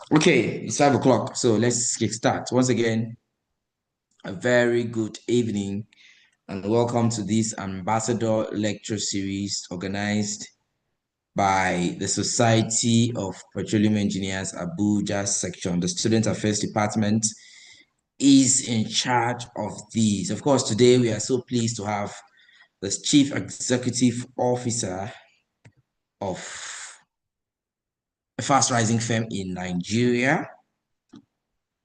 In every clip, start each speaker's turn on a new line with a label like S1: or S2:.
S1: Okay, it's 5 o'clock, so let's kick start. Once again, a very good evening and welcome to this Ambassador Lecture Series organized by the Society of Petroleum Engineers Abuja section. The Student Affairs Department is in charge of these. Of course, today we are so pleased to have the Chief Executive Officer of a fast rising firm in Nigeria,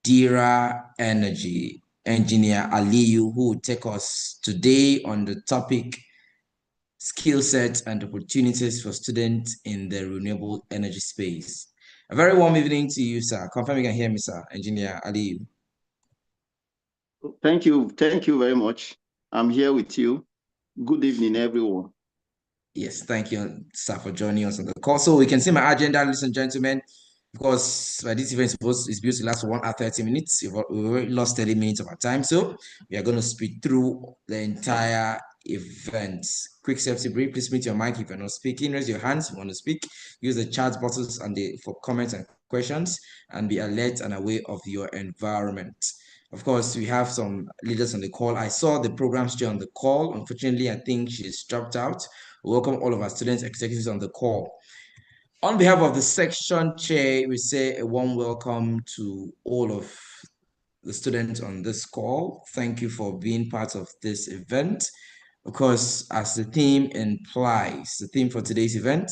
S1: Dira Energy, Engineer Aliyu, who will take us today on the topic skill sets and opportunities for students in the renewable energy space. A very warm evening to you, sir. Confirm you can hear me, sir. Engineer Aliyu.
S2: Thank you. Thank you very much. I'm here with you. Good evening, everyone.
S1: Yes, thank you, sir, for joining us on the call. So we can see my agenda, ladies and gentlemen. Of course, this event is supposed to last for 1 hour 30 minutes. We've already lost 30 minutes of our time. So we are going to speed through the entire event. Quick safety brief. Please mute your mic if you're not speaking. Raise your hands if you want to speak. Use the chat buttons for comments and questions, and be alert and aware of your environment. Of course, we have some leaders on the call. I saw the program still on the call. Unfortunately, I think she's dropped out. Welcome all of our students, executives on the call. On behalf of the section chair, we say a warm welcome to all of the students on this call. Thank you for being part of this event. Of course, as the theme implies, the theme for today's event,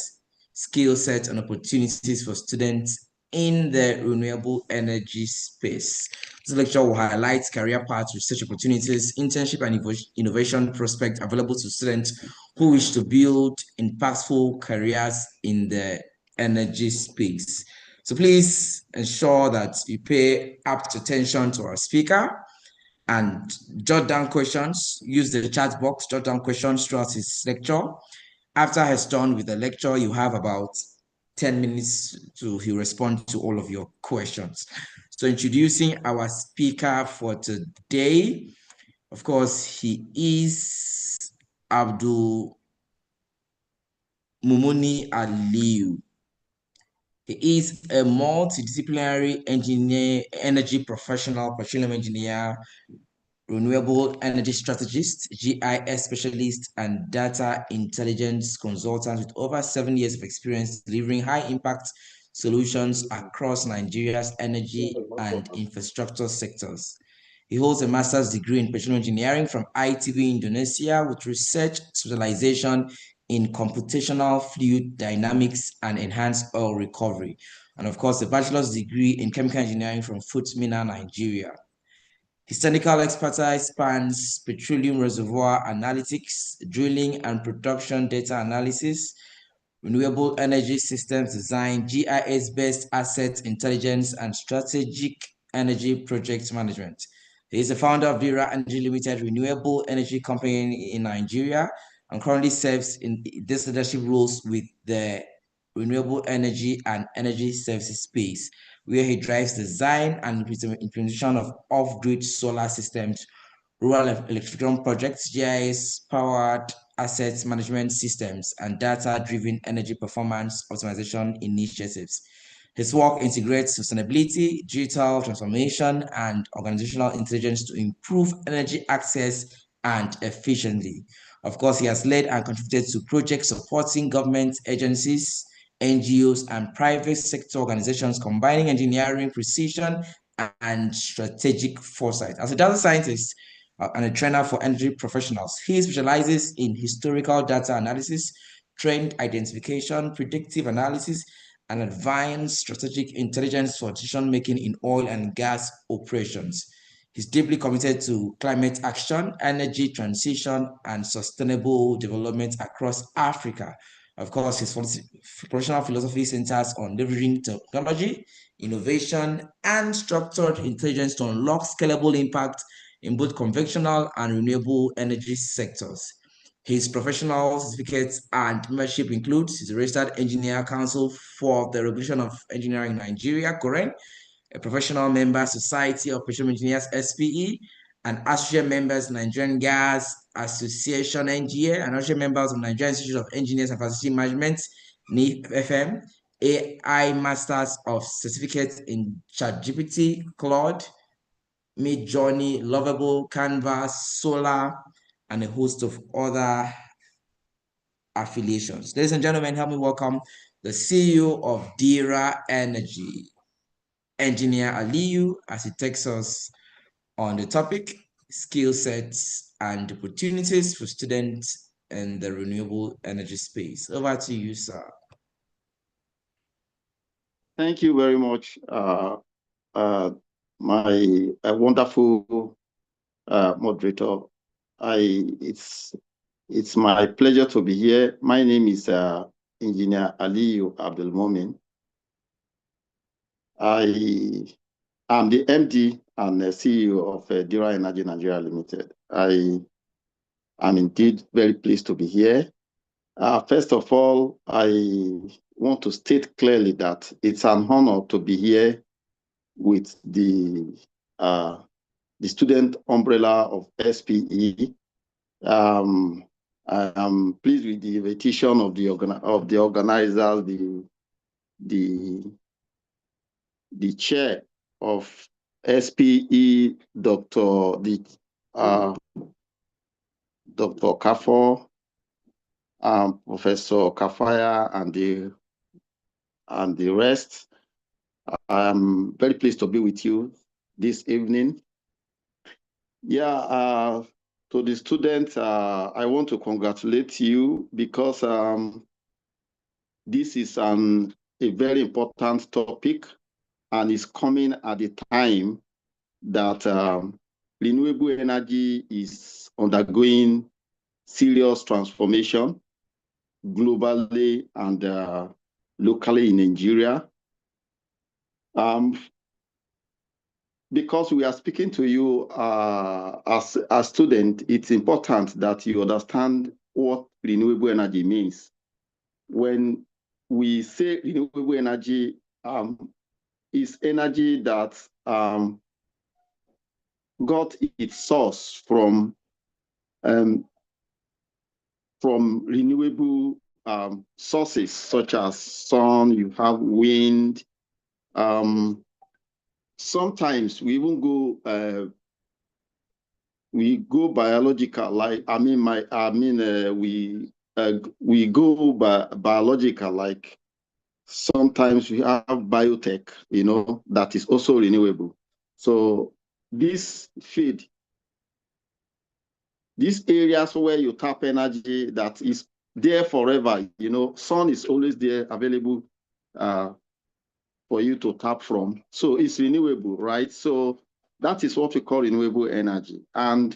S1: skill sets and opportunities for students in the renewable energy space. This lecture will highlight career paths, research opportunities, internship and innovation prospects available to students who wish to build impactful careers in the energy space. So please ensure that you pay apt attention to our speaker and jot down questions. Use the chat box, jot down questions throughout his lecture. After he's done with the lecture, you have about 10 minutes to he respond to all of your questions. So introducing our speaker for today, of course, he is Abdul Mumuni Aliu. He is a multidisciplinary engineer, energy professional, petroleum engineer, renewable energy strategist, GIS specialist, and data intelligence consultant with over 7 years of experience delivering high impact solutions across Nigeria's energy and infrastructure sectors. He holds a master's degree in petroleum engineering from ITB Indonesia with research specialization in computational fluid dynamics and enhanced oil recovery. And of course, a bachelor's degree in chemical engineering from Futmina, Nigeria. His technical expertise spans petroleum reservoir analytics, drilling and production data analysis, renewable energy systems design, GIS-based asset intelligence, and strategic energy project management. He is the founder of Dira Energy Limited, renewable energy company in Nigeria, and currently serves in this leadership roles with the renewable energy and energy services space, where he drives design and implementation of off-grid solar systems, rural electrification projects, GIS-powered assets management systems, and data-driven energy performance optimization initiatives. His work integrates sustainability, digital transformation, and organizational intelligence to improve energy access and efficiency. Of course, he has led and contributed to projects supporting government agencies, NGOs, and private sector organizations combining engineering precision and strategic foresight. As a data scientist and a trainer for energy professionals, he specializes in historical data analysis, trend identification, predictive analysis, and advanced strategic intelligence for decision making in oil and gas operations. He's deeply committed to climate action, energy transition, and sustainable development across Africa. Of course, his professional philosophy centers on leveraging technology, innovation, and structured intelligence to unlock scalable impact in both conventional and renewable energy sectors. His professional certificates and membership includes his registered engineer council for the regulation of engineering in Nigeria, Koren, a professional member Society of Petroleum Engineers, SPE, and associate members Nigerian Gas Association, NGA, and associate members of Nigerian Institute of Engineers and Facility Management, NIFM, AI Masters of Certificate in ChatGPT, Claude, Midjourney, Lovable, Canvas, Solar, and a host of other affiliations. Ladies and gentlemen, help me welcome the CEO of Dira Energy, Engineer Aliyu, as he takes us on the topic, skill sets and opportunities for students in the renewable energy space. Over to you, sir.
S2: Thank you very much, my wonderful moderator. It's my pleasure to be here. My name is Engineer Aliyu Abdul Momin. I am the MD and CEO of Dira Energy Nigeria Limited. I am indeed very pleased to be here. First of all, I want to state clearly that it's an honor to be here with the student umbrella of SPE. I am pleased with the invitation of the organizers, the chair of SPE, Dr. Kafo, Professor Kafaya, and the rest. I'm very pleased to be with you this evening. Yeah, to the students, I want to congratulate you because this is a very important topic and is coming at the time that renewable energy is undergoing serious transformation globally and locally in Nigeria. Because we are speaking to you as a student, it's important that you understand what renewable energy means. When we say renewable energy, is energy that got its source from renewable sources such as sun, you have wind. Sometimes we even go biological. Like we go biological. Like sometimes we have biotech, that is also renewable. So this field, these areas where you tap energy that is there forever, sun is always there available for you to tap from. So it's renewable, right? So that is what we call renewable energy. And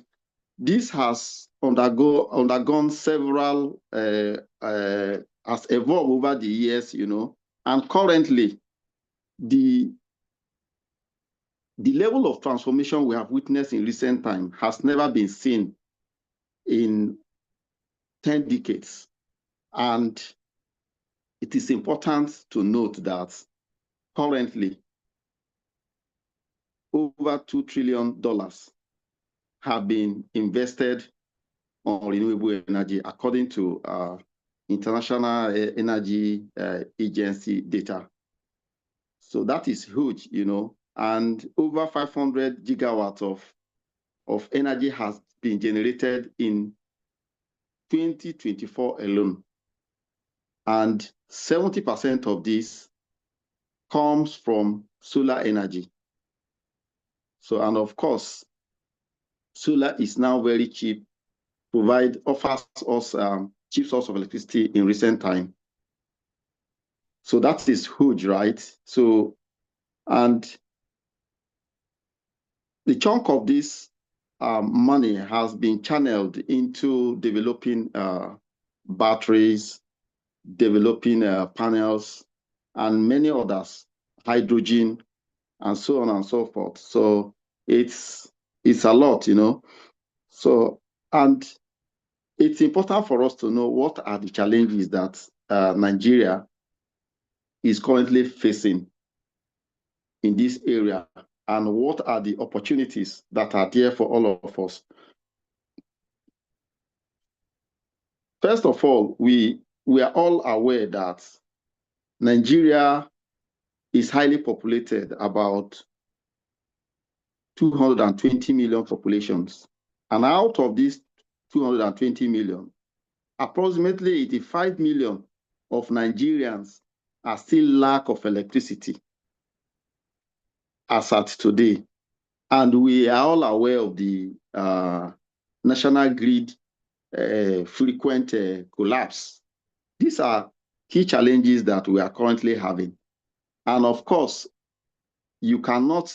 S2: this has undergone several, has evolved over the years, and currently the level of transformation we have witnessed in recent time has never been seen in 10 decades. And it is important to note that currently over $2 trillion have been invested on renewable energy, according to International Energy Agency data. So that is huge, and over 500 gigawatts of energy has been generated in 2024 alone. And 70% of this comes from solar energy. So, and of course, solar is now very cheap, offers us cheap source of electricity in recent time. So that is huge, right? So, and the chunk of this money has been channeled into developing batteries, developing panels, and many others, hydrogen, and so on and so forth. So it's a lot, So, and it's important for us to know what are the challenges that Nigeria is currently facing in this area, and what are the opportunities that are there for all of us. First of all, we are all aware that Nigeria is highly populated, about 220 million populations. And out of these 220 million, approximately 85 million of Nigerians are still lack of electricity as at today. And we are all aware of the national grid frequent collapse. These are key challenges that we are currently having. And of course, you cannot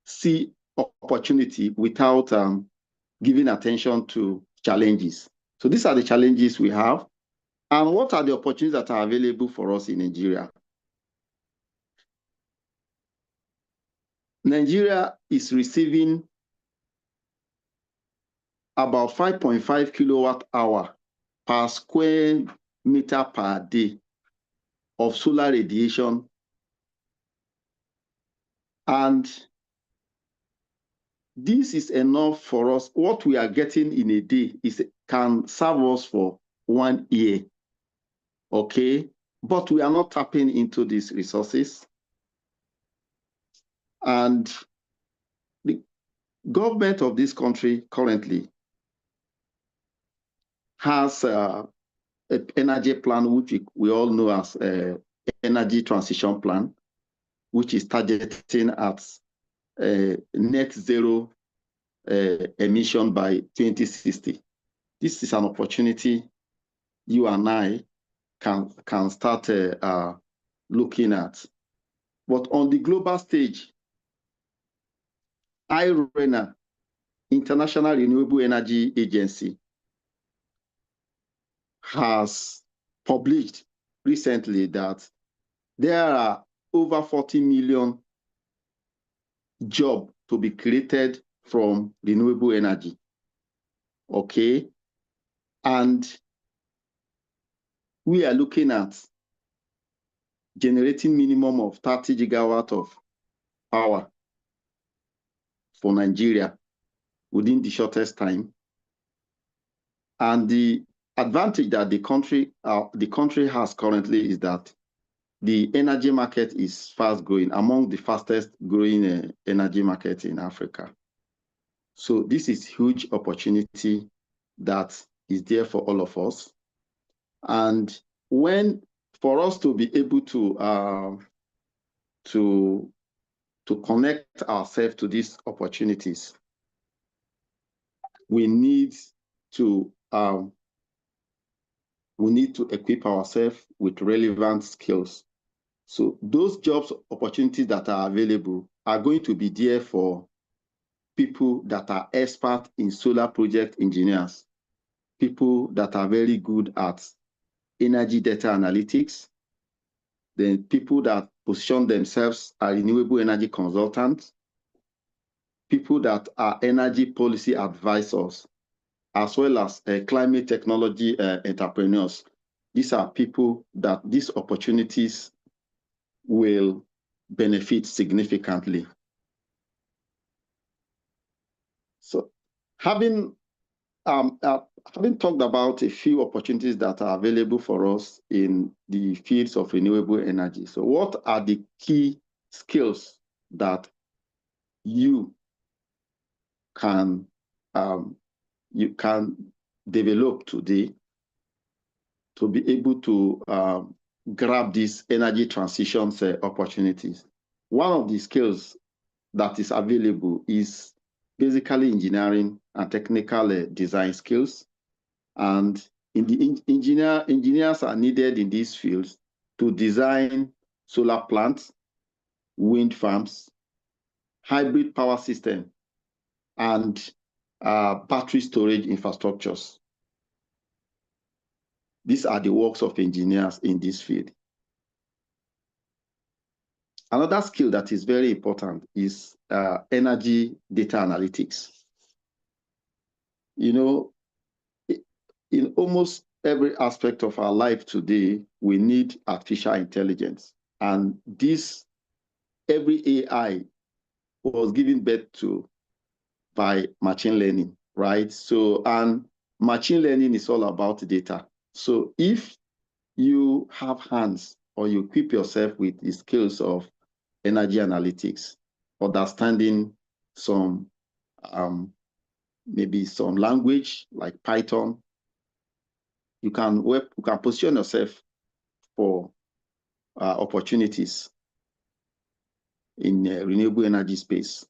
S2: see opportunity without giving attention to challenges. So these are the challenges we have. And what are the opportunities that are available for us in Nigeria? Nigeria is receiving about 5.5 kilowatt hour per square meter per day of solar radiation. And this is enough for us. What we are getting in a day can serve us for 1 year, okay? But we are not tapping into these resources. And the government of this country currently has an energy plan, which we all know as energy transition plan, which is targeting at net zero emission by 2060. This is an opportunity you and I can start looking at. But on the global stage, IRENA, International Renewable Energy Agency, has published recently that there are over 40 million jobs to be created from renewable energy. Okay. And we are looking at generating minimum of 30 gigawatt of power for Nigeria within the shortest time. And the advantage that the country has currently is that the energy market is fast growing, among the fastest growing energy markets in Africa. So this is huge opportunity that is there for all of us. And for us to be able to connect ourselves to these opportunities, we need to equip ourselves with relevant skills. So those jobs opportunities that are available are going to be there for people that are expert in solar project engineers, people that are very good at energy data analytics, then people that position themselves as renewable energy consultants, people that are energy policy advisors, as well as climate technology entrepreneurs. These are people that these opportunities will benefit significantly. So having talked about a few opportunities that are available for us in the fields of renewable energy, so what are the key skills that you can develop today to be able to grab these energy transition opportunities? One of the skills that is available is basically engineering and technical design skills. And engineers are needed in these fields to design solar plants, wind farms, hybrid power system, and battery storage infrastructures. These are the works of engineers in this field. Another skill that is very important is energy data analytics. You know, in almost every aspect of our life today, we need artificial intelligence. And every AI was given birth to by machine learning, right? So, and machine learning is all about data. So if you have hands or you equip yourself with the skills of energy analytics, understanding some maybe some language like Python, you can position yourself for opportunities in renewable energy space.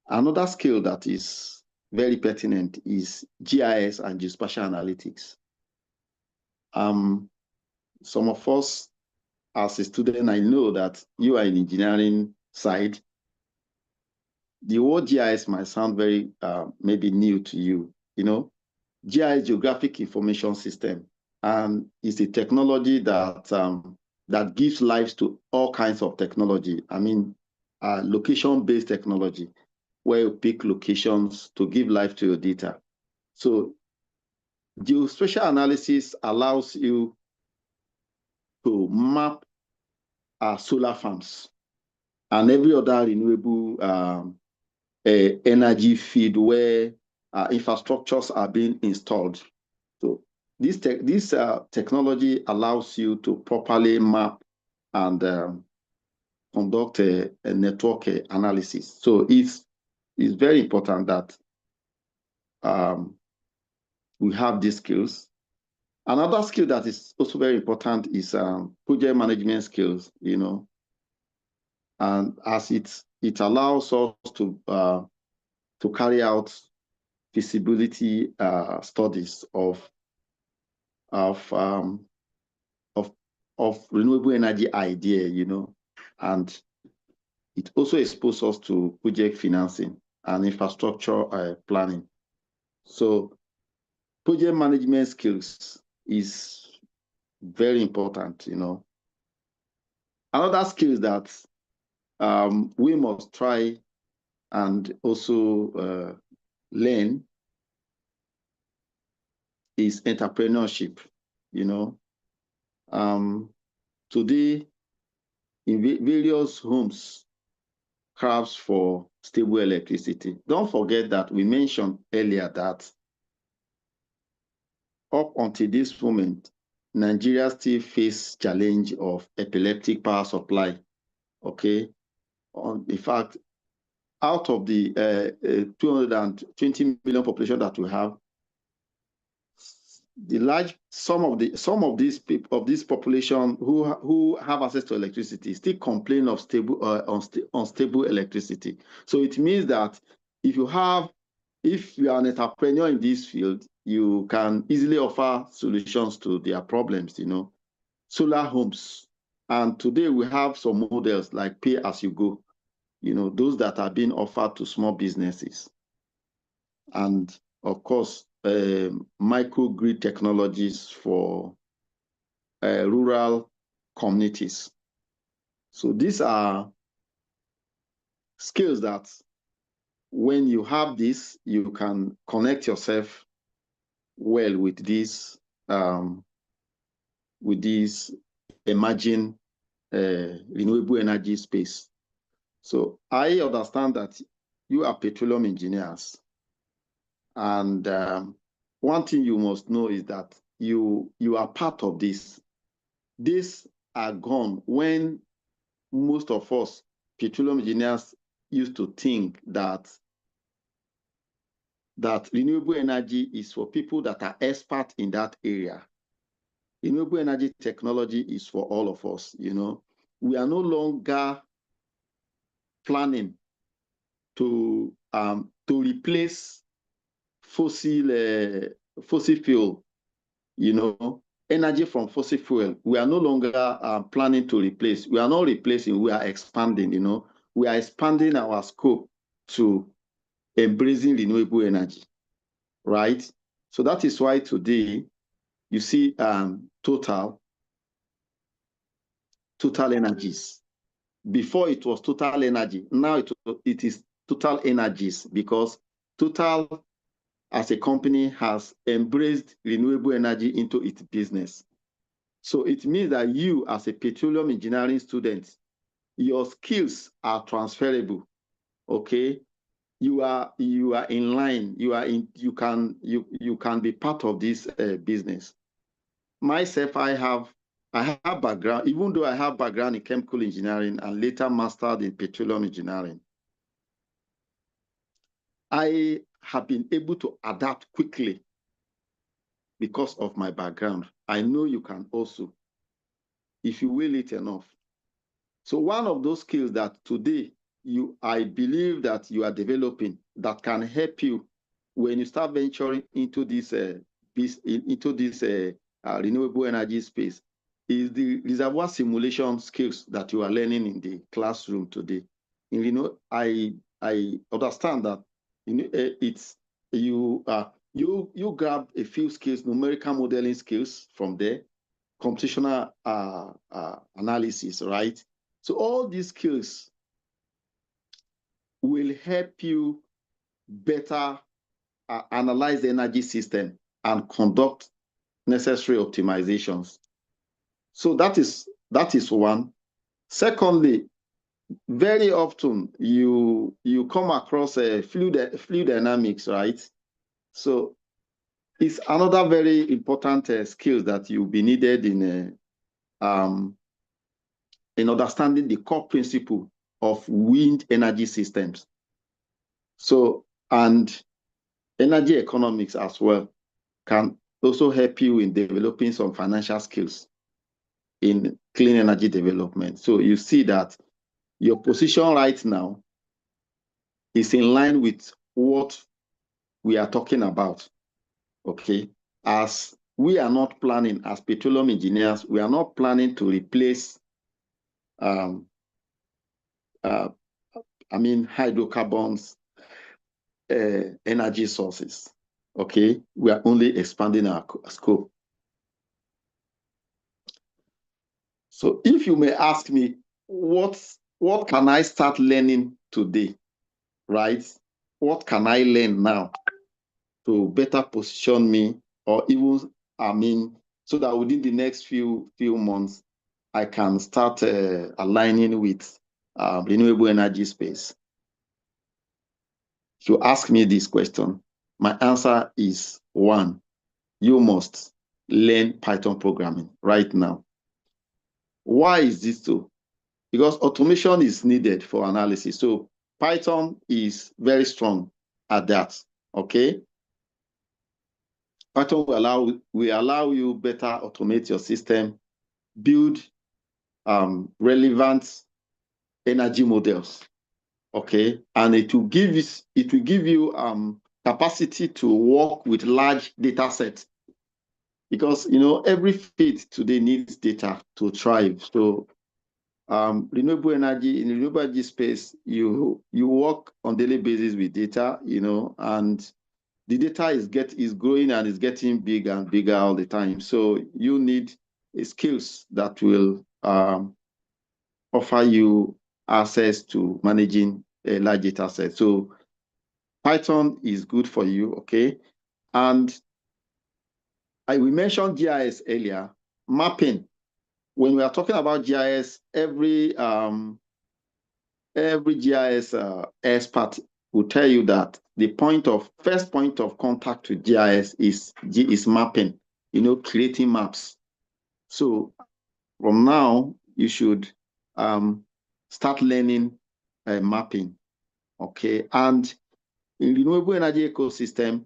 S2: Another skill that is very pertinent is GIS and geospatial analytics. Some of us, as a student, I know that you are in engineering side. The word GIS might sound very maybe new to you. You know, GIS, Geographic Information System, and it's a technology that that gives life to all kinds of technology. I mean, location-based technology, where you pick locations to give life to your data. So geospatial analysis allows you to map solar farms and every other renewable energy field where infrastructures are being installed. So this technology allows you to properly map and conduct a network analysis. So it's very important that we have these skills. Another skill that is also very important is project management skills, you know, and as it allows us to carry out feasibility studies of renewable energy idea, you know, and it also exposes us to project financing and infrastructure planning. So project management skills is very important, you know. Another skill that we must try and also learn is entrepreneurship, you know. Today, in various homes, crafts for stable electricity. Don't forget that we mentioned earlier that up until this moment, Nigeria still face challenge of epileptic power supply. Okay, in fact, out of the 220 million population that we have, the large some of these people of this population who have access to electricity still complain of unstable electricity. So it means that if you are an entrepreneur in this field, you can easily offer solutions to their problems. You know, solar homes, and today we have some models like pay as you go. You know, those that are being offered to small businesses, and of course, microgrid technologies for rural communities. So these are skills that when you have this, you can connect yourself well with this emerging renewable energy space. So I understand that you are petroleum engineers, and one thing you must know is that you are part of this. These are gone when most of us petroleum engineers used to think that renewable energy is for people that are expert in that area. Renewable energy technology is for all of us. You know, we are no longer planning to replace fossil fuel. You know, energy from fossil fuel. We are no longer planning to replace. We are not replacing. We are expanding. You know, we are expanding our scope to embracing renewable energy, right? So that is why today you see Total Energies. Before it was Total Energy. Now it is Total Energies, because Total as a company has embraced renewable energy into its business. So it means that you as a petroleum engineering student, your skills are transferable, okay? You are in line, you can be part of this business. myself, I have background, even though I have background in chemical engineering and later mastered in petroleum engineering, I have been able to adapt quickly because of my background. I know you can also, if you will it enough. So one of those skills that today I believe that you are developing that can help you when you start venturing into this renewable energy space is the reservoir simulation skills that you are learning in the classroom today. And, I understand that it's you grab a few skills, numerical modeling skills from there, computational analysis, right? So all these skills will help you better analyze the energy system and conduct necessary optimizations. So that is one. Secondly, very often you come across fluid dynamics, right? So it's another very important skill that you'll be needed in understanding the core principle of wind energy systems. So, and energy economics as well can also help you in developing some financial skills in clean energy development. So you see that your position right now is in line with what we are talking about, okay? As we are not planning, as petroleum engineers, we are not planning to replace hydrocarbons energy sources. Okay, we are only expanding our scope. So if you may ask me, what can I start learning today, right? What can I learn now to better position me, or even, so that within the next few months, I can start aligning with renewable energy space? If you ask me this question, my answer is one, you must learn Python programming right now. Why is this so? Because automation is needed for analysis. So Python is very strong at that, okay? Python will allow you better automate your system, build relevant energy models, okay? And it will give you capacity to work with large data sets, because every field today needs data to thrive. So renewable energy space, you work on daily basis with data, and the data is growing and is getting bigger and bigger all the time. So you need skills that will offer you access to managing a large data set. So Python is good for you, okay? And we mentioned GIS earlier, mapping. When we are talking about GIS, every GIS expert will tell you that the first point of contact with GIS is mapping, creating maps. So from now, you should start learning mapping, okay? And in renewable energy ecosystem,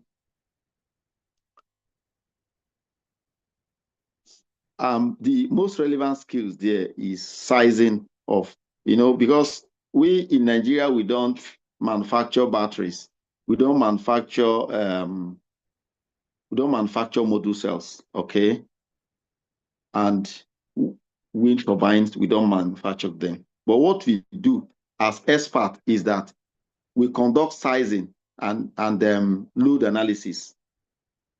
S2: the most relevant skills there is sizing of, because we in Nigeria, we don't manufacture batteries. We don't manufacture module cells, okay? And wind turbines, we don't manufacture them. But what we do as experts is that we conduct sizing and load analysis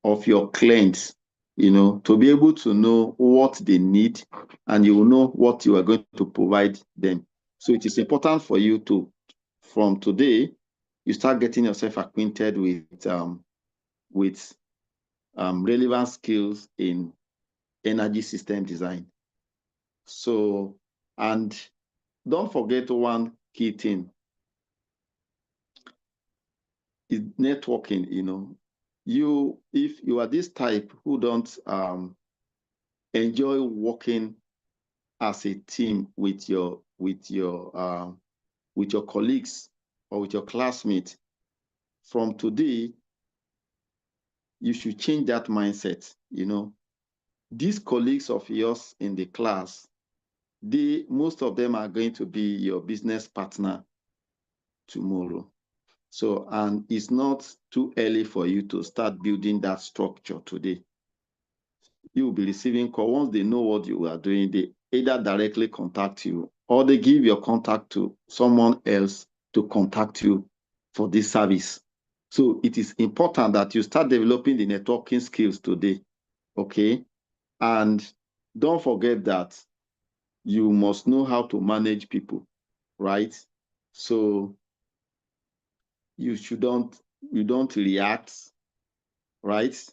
S2: of your clients, to be able to know what they need, and you will know what you are going to provide them. So it is important for you to, from today, you start getting yourself acquainted with relevant skills in energy system design. So, and don't forget one key thing is networking. If you are this type who don't enjoy working as a team with your colleagues or with your classmates. From today, you should change that mindset. These colleagues of yours in the class, most of them are going to be your business partner tomorrow. So, and it's not too early for you to start building that structure today. You will be receiving call. Once they know what you are doing, they either directly contact you or they give your contact to someone else to contact you for this service. So it is important that you start developing the networking skills today, okay? And don't forget that you must know how to manage people, right? So you don't react, right?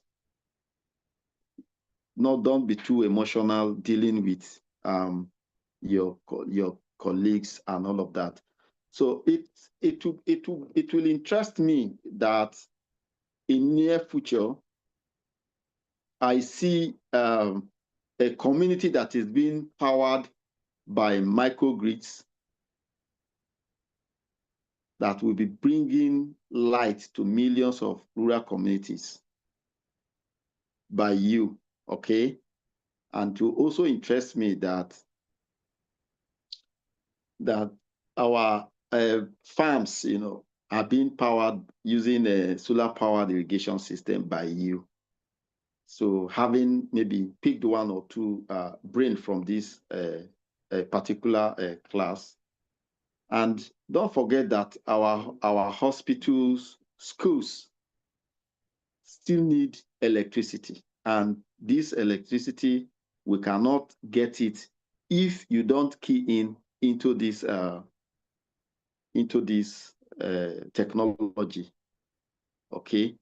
S2: Don't be too emotional dealing with your colleagues and all of that. So it will interest me that in near future I see a community that is being powered by microgrids that will be bringing light to millions of rural communities by you, okay? And to also interest me that our farms, are being powered using a solar powered irrigation system by you. So having maybe picked one or two brain from this particular class. And don't forget that our hospitals, schools still need electricity. And this electricity, we cannot get it if you don't key into this technology. Okay,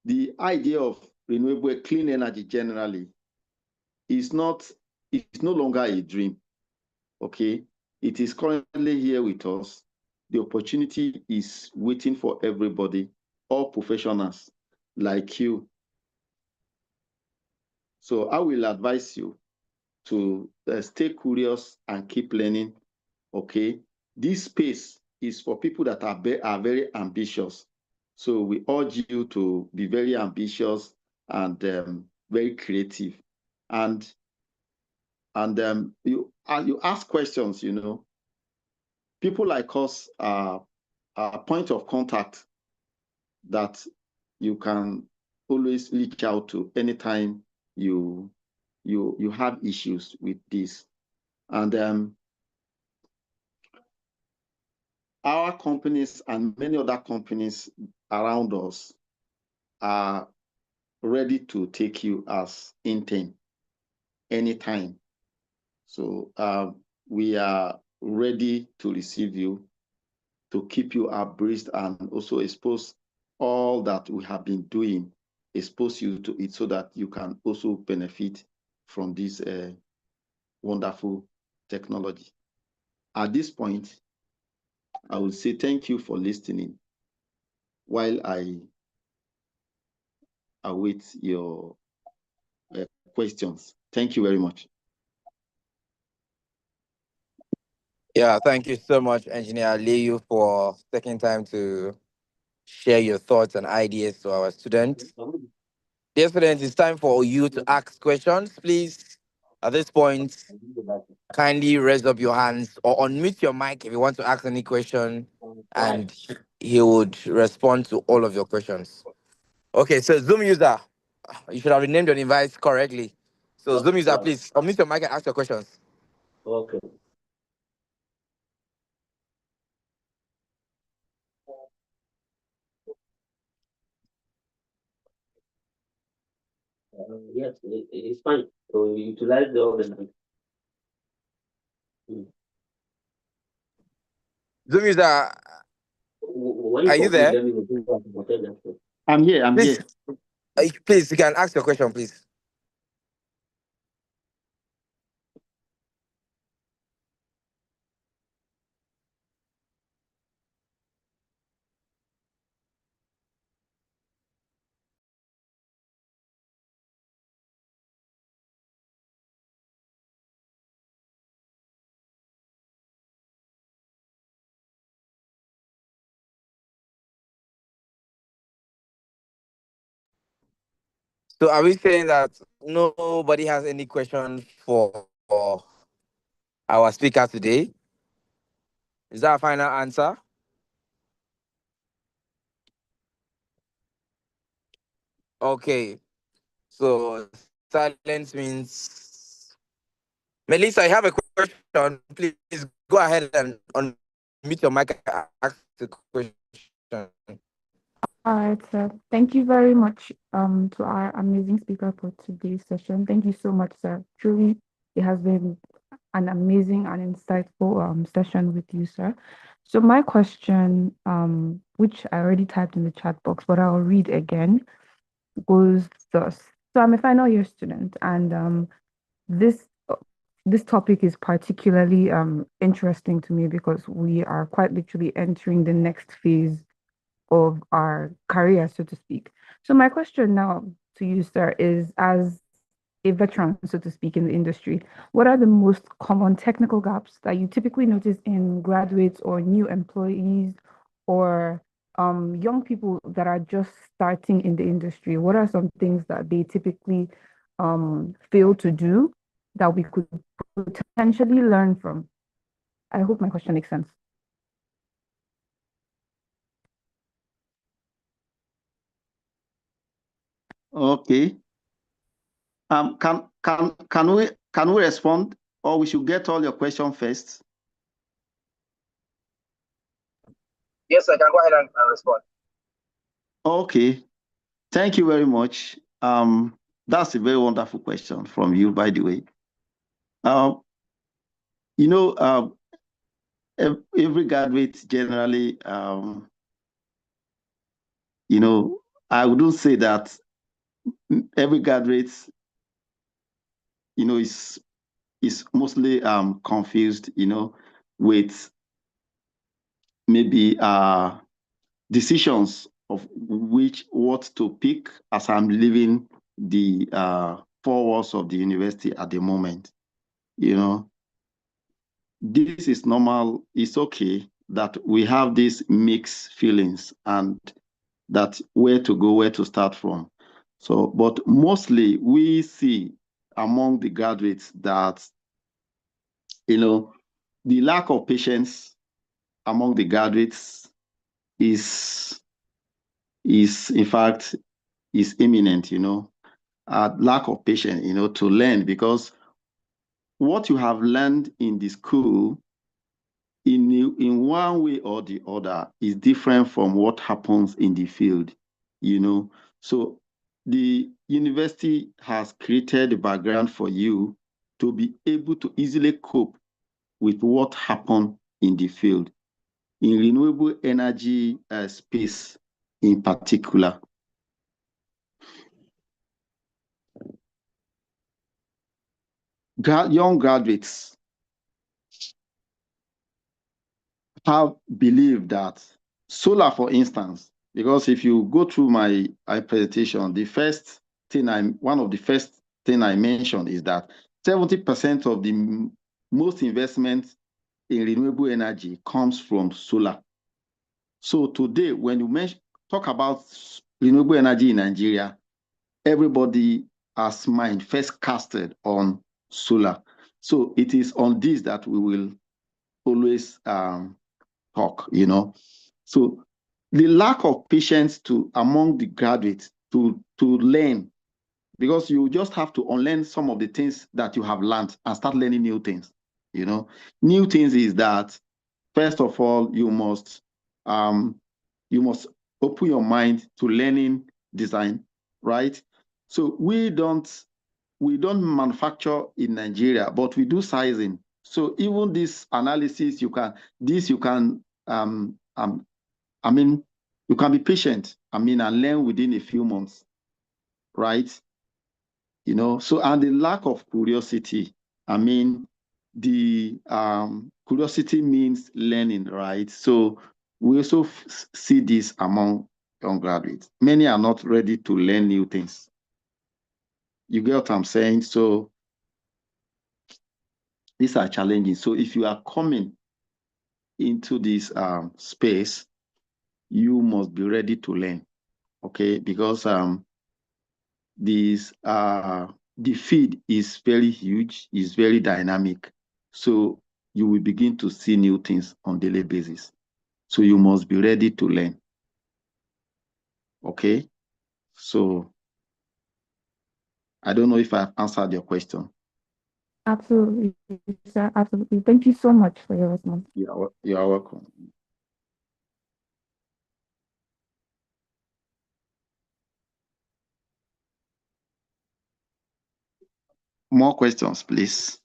S2: the idea of renewable clean energy generally is no longer a dream. Okay, it is currently here with us. The opportunity is waiting for everybody, all professionals like you. So I will advise you to stay curious and keep learning. Okay, this space is for people that are very ambitious. So we urge you to be very ambitious and very creative. And you ask questions. People like us are a point of contact that you can always reach out to anytime you have issues with this. And our companies and many other companies around us are ready to take you as intern anytime. So we are ready to receive you, to keep you abreast and also expose all that we have been doing, expose you to it so that you can also benefit from this wonderful technology. At this point, I will say thank you for listening while I await your questions. Thank you very much.
S3: Yeah, thank you so much, Engineer Liu, for taking time to share your thoughts and ideas to our students. Dear students, it's time for you to ask questions. Please, at this point, kindly raise up your hands or unmute your mic if you want to ask any question, and he would respond to all of your questions. Okay, so Zoom user, you should have renamed your device correctly. So Zoom user, please unmute your mic and ask your questions.
S4: Okay. Yes, it's fine. So you utilize the organ.
S3: Zoom user,
S4: When you
S3: are you
S4: complete,
S3: there?
S4: let me know.
S2: I'm here. I'm
S3: Please,
S2: here.
S3: please, you can ask your question, please. So are we saying that nobody has any question for our speaker today? Is that a final answer? Okay. So silence means Melissa, I have a question. Please go ahead and unmute your mic and ask the question.
S5: All right, sir. Thank you very much to our amazing speaker for today's session. Thank you so much, sir. Truly, it has been an amazing and insightful session with you, sir. So my question, which I already typed in the chat box, but I'll read again, goes thus. So I'm a final year student, and this this topic is particularly interesting to me because we are quite literally entering the next phase of our career, so to speak. So my question now to you, sir, is as a veteran, so to speak, in the industry, what are the most common technical gaps that you typically notice in graduates or new employees or young people that are just starting in the industry? What are some things that they typically fail to do that we could potentially learn from? I hope my question makes sense.
S2: Okay. Can we respond, or we should get all your question first?
S3: Yes, I can go ahead and respond.
S2: Okay. Thank you very much. That's a very wonderful question from you, by the way. You know, every graduate generally, you know, I wouldn't say that every graduate, you know, is mostly confused, you know, with maybe decisions of what to pick as I'm leaving the four walls of the university at the moment. You know, this is normal. It's okay that we have these mixed feelings and that where to go, where to start from. So, but mostly we see among the graduates that, you know, the lack of patience among the graduates is in fact is imminent, you know, lack of patience, you know, to learn, because what you have learned in the school in one way or the other is different from what happens in the field, you know. So the university has created a background for you to be able to easily cope with what happened in the field, in renewable energy space in particular. Young graduates have believed that solar, for instance, because if you go through my presentation, one of the first thing I mentioned is that 70% of the most investment in renewable energy comes from solar. So today, when you talk about renewable energy in Nigeria, everybody has mind first casted on solar. So it is on this that we will always talk, you know. So the lack of patience among the graduates to learn, because you just have to unlearn some of the things that you have learned and start learning new things, you know. New things is that, first of all, you must open your mind to learning design, right? So we don't manufacture in Nigeria, but we do sizing. So even this analysis, you can I mean, you can be patient, and learn within a few months, right? You know, so, and the lack of curiosity, the curiosity means learning, right? So we also see this among young graduates. Many are not ready to learn new things. You get what I'm saying? So these are challenging. So if you are coming into this space, you must be ready to learn, okay? Because the feed is very huge, is very dynamic. So you will begin to see new things on daily basis. So you must be ready to learn. Okay. So I don't know if I've answered your question.
S5: Absolutely, sir. Absolutely. Thank you so much for your response.
S2: You are welcome. More questions, please.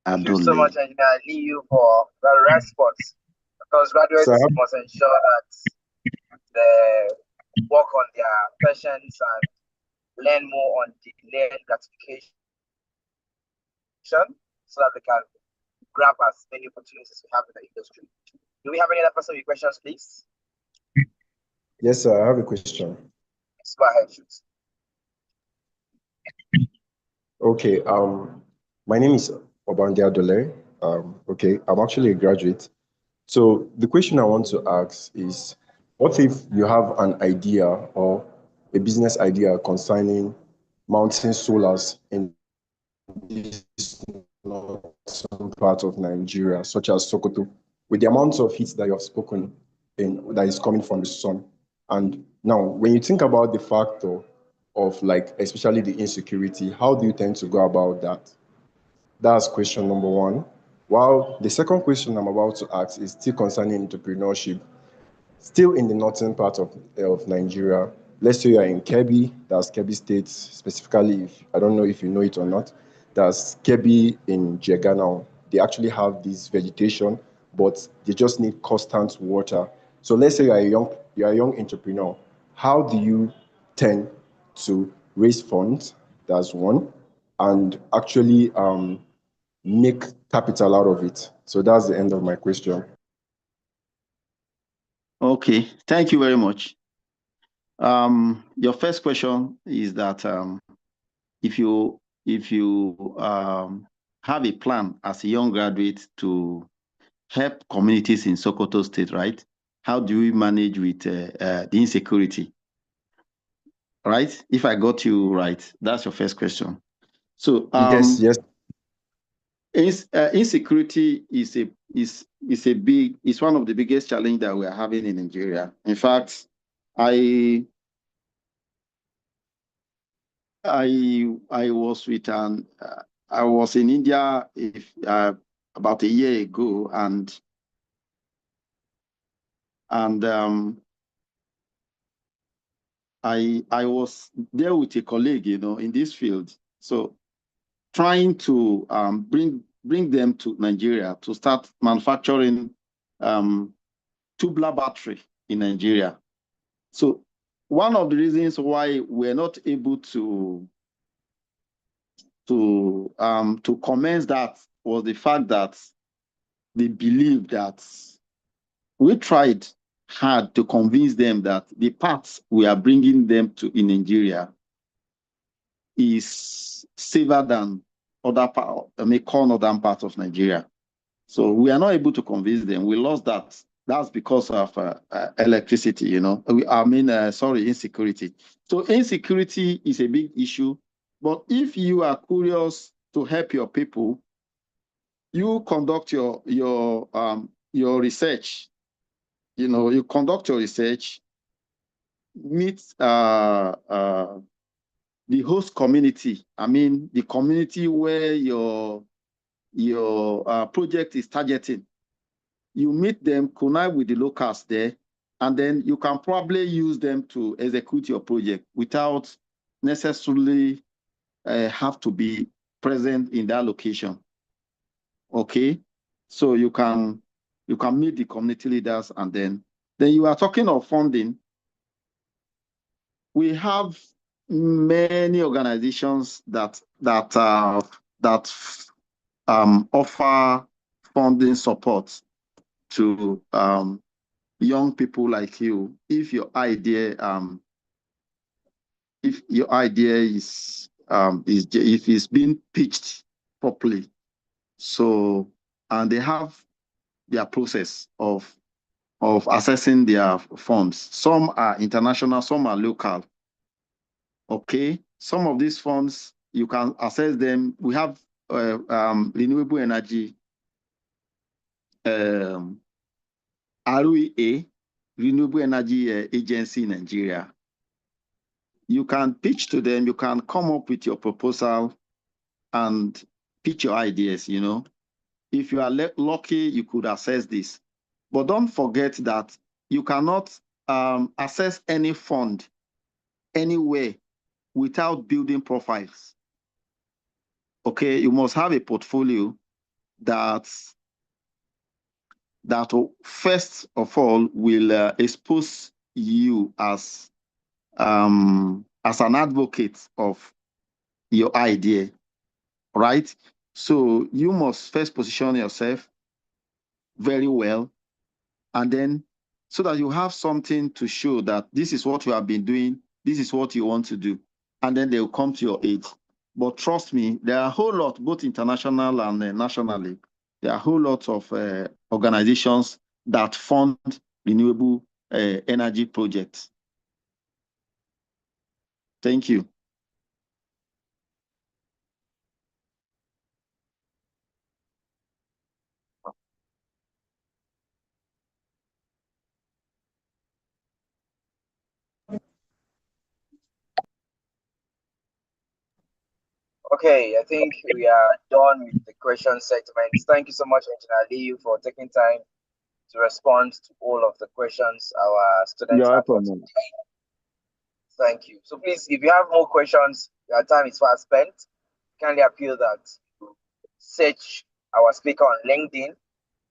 S3: Thank you so much, Engineer Liu, for the response. Because graduates must ensure that they work on their passions and learn more on delayed gratification so that they can grab as many opportunities we have in the industry. Do we have any other person with questions, please?
S6: Yes, sir. I have a question.
S3: Yes, go ahead, shoot.
S6: Okay. My name is Obandia Dole. Okay, I'm actually a graduate. So the question I want to ask is, what if you have an idea or a business idea concerning mounting solars in this northern part of Nigeria, such as Sokoto, with the amount of heat that you have spoken in that is coming from the sun? And now, when you think about the factor of like, especially the insecurity, how do you tend to go about that? That's question number one. While the second question I'm about to ask is still concerning entrepreneurship, still in the northern part of Nigeria. Let's say you're in Kebbi, that's Kebbi State specifically. If, I don't know if you know it or not. That's Kebbi in Jega now. They actually have this vegetation, but they just need constant water. So let's say you're a young entrepreneur. How do you tend to raise funds? That's one, and actually make capital out of it. So that's the end of my question.
S2: Okay, thank you very much. Your first question is that if you have a plan as a young graduate to help communities in Sokoto State, right? How do we manage with the insecurity? Right? If I got you right, that's your first question. So
S6: Yes.
S2: insecurity is one of the biggest challenge that we are having in Nigeria. In fact, I was with I was in India about a year ago, and I was there with a colleague, in this field. So trying to bring them to Nigeria to start manufacturing tubular battery in Nigeria. So one of the reasons why we're not able to commence that was the fact that they believe that we tried hard to convince them that the parts we are bringing them to in Nigeria is safer than other part, northern parts of Nigeria. So we are not able to convince them. We lost that. That's because of electricity, insecurity. So insecurity is a big issue. But if you are curious to help your people, you conduct your research. You conduct your research, meet the host community. I mean, the community where your project is targeting. You meet them, connive with the locals there, and then you can probably use them to execute your project without necessarily have to be present in that location. Okay, so you can meet the community leaders, and then you are talking of funding. We have many organizations that offer funding support to young people like you. If your idea is if it's being pitched properly, so and they have their process of of assessing their funds. Some are international, some are local. Okay, some of these funds, you can assess them. We have renewable energy, REA, Renewable Energy Agency in Nigeria. You can pitch to them, you can come up with your proposal and pitch your ideas, you know. If you are lucky, you could assess this. But don't forget that you cannot assess any fund anywhere without building profiles. Okay, you must have a portfolio that first of all will expose you as an advocate of your idea, right? So you must first position yourself very well, and then so that you have something to show that this is what you have been doing, this is what you want to do, and then they'll come to your aid. But trust me, there are a whole lot, both international and nationally, there are a whole lot of organizations that fund renewable energy projects. Thank you.
S3: Okay, I think we are done with the question segment. Thank you so much, Engineer Liu, for taking time to respond to all of the questions our students
S2: You're
S3: have.
S2: welcome.
S3: Thank you. So please, if you have more questions, your time is fast spent. Kindly appeal that you search our speaker on LinkedIn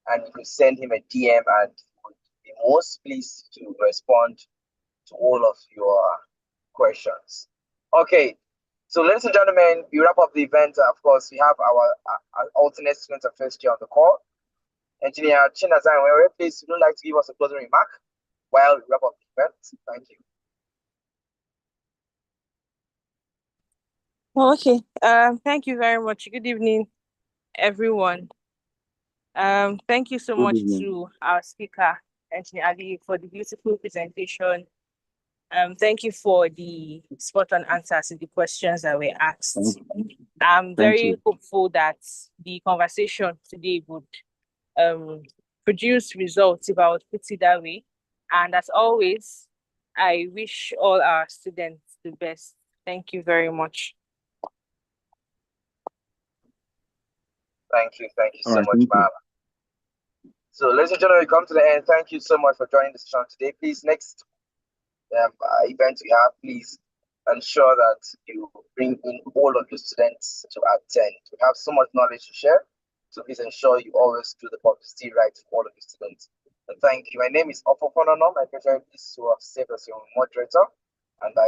S3: and you could send him a DM, and he would be most pleased to respond to all of your questions. Okay, so ladies and gentlemen, we wrap up the event. Of course, we have our alternate student of first year on the call. Engineer Chinazan, please, would you like to give us a closing remark while we wrap up the event? Thank you.
S7: Okay. Thank you very much. Good evening, everyone. Thank you so much to our speaker, Engineer Ali, for the beautiful presentation. Thank you for the spot-on answers to the questions that were asked. I'm very hopeful that the conversation today would produce results, if I would put it that way. And as always, I wish all our students the best. Thank you very much.
S3: Thank you so much, ma'am. So, ladies and gentlemen, we come to the end. Thank you so much for joining the session today. Please, next event we have, please ensure that you bring in all of your students to attend. We have so much knowledge to share, so please ensure you always do the publicity right for all of your students. And thank you. My name is Opokonono. My pleasure is to have served as your moderator, and by